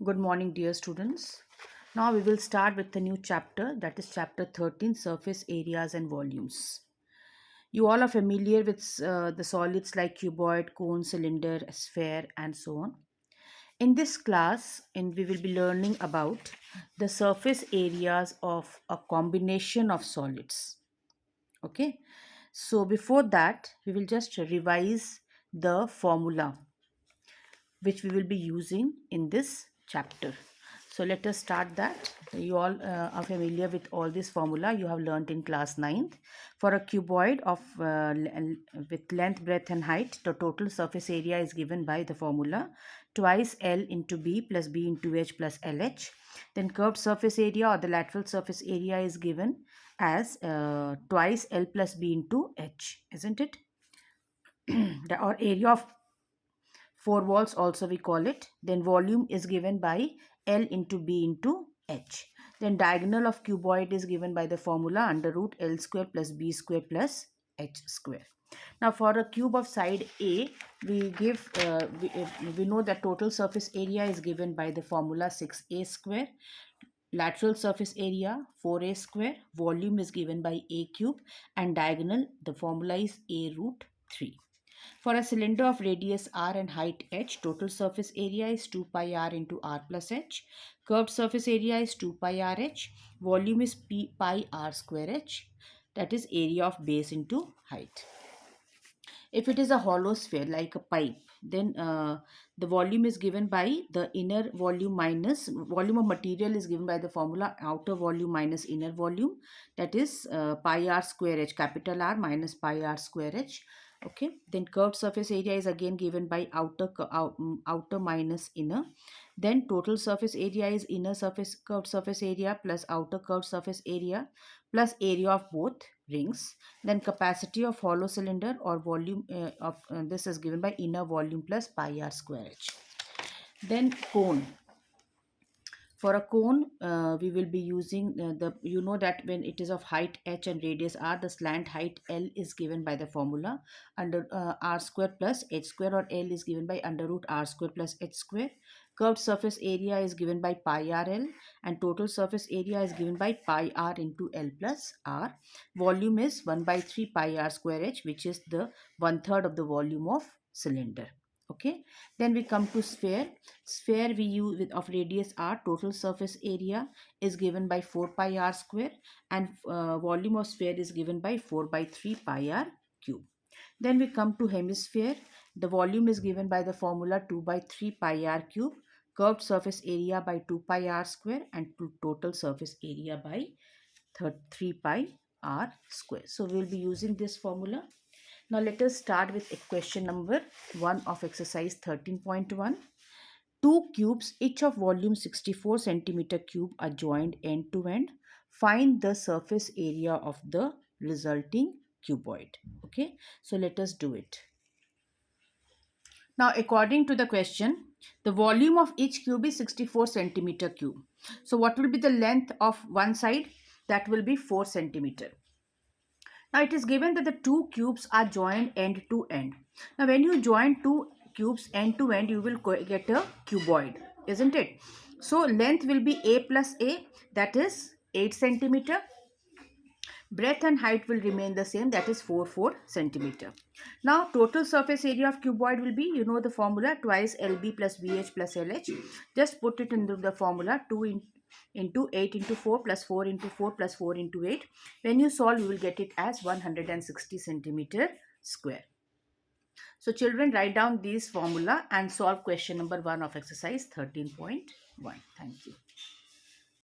Good morning, dear students. Now we will start with the new chapter, that is chapter 13, surface areas and volumes. You all are familiar with the solids like cuboid, cone, cylinder, sphere, and so on. In this class, we will be learning about the surface areas of a combination of solids. Okay. So before that, we will just revise the formula which we will be using in this chapter. So let us start that. You all are familiar with all this formula you have learnt in class 9th. For a cuboid of with length, breadth and height, the total surface area is given by the formula twice L into B plus B into H plus LH. Then curved surface area or the lateral surface area is given as twice L plus B into H, isn't it? Or area of four walls also we call it. Then volume is given by L into B into H. Then diagonal of cuboid is given by the formula under root L square plus B square plus H square. Now for a cube of side A, we know that total surface area is given by the formula 6A square. Lateral surface area 4A square. Volume is given by A cube, and diagonal the formula is A root 3. For a cylinder of radius r and height h, total surface area is 2 pi r into r plus h. Curved surface area is 2 pi r h. Volume is p pi r square h. That is area of base into height. If it is a hollow sphere like a pipe, then the volume is given by the inner volume minus volume of material is given by the formula outer volume minus inner volume, that is pi r square h, capital R minus pi r square h. Okay, then curved surface area is again given by outer minus inner. Then total surface area is inner surface curved surface area plus outer curved surface area plus area of both rings. Then capacity of hollow cylinder or volume of this is given by inner volume plus pi r square h. Then cone. For a cone, we will be using you know that when it is of height h and radius r, the slant height L is given by the formula under r square plus h square, or L is given by under root r square plus h square. Curved surface area is given by pi r L, and total surface area is given by pi r into L plus r. Volume is 1 by 3 pi r square h, which is the 1/3 of the volume of cylinder. Okay, then we come to sphere. Sphere we use with of radius r, total surface area is given by 4 pi r square, and volume of sphere is given by 4 by 3 pi r cube. Then we come to hemisphere. The volume is given by the formula 2 by 3 pi r cube, curved surface area by 2 pi r square, and total surface area by 3 pi r square. So we will be using this formula. Now let us start with question number 1 of exercise 13.1. Two cubes, each of volume 64 centimeter cube, are joined end to end. Find the surface area of the resulting cuboid. Okay, so let us do it. Now, according to the question, the volume of each cube is 64 centimeter cube. So what will be the length of one side? That will be 4 centimeter. Now it is given that the two cubes are joined end to end. Now when you join two cubes end to end, you will get a cuboid, isn't it? So length will be A plus A, that is 8 centimeter. Breadth and height will remain the same, that is 4 centimeter. Now total surface area of cuboid will be, you know the formula, twice LB plus BH plus LH. Just put it into the formula, 2 into 8 into 4 plus 4 into 4 plus 4 into 8. When you solve, you will get it as 160 centimeter square. So children, write down this formula and solve question number 1 of exercise 13.1. Thank you.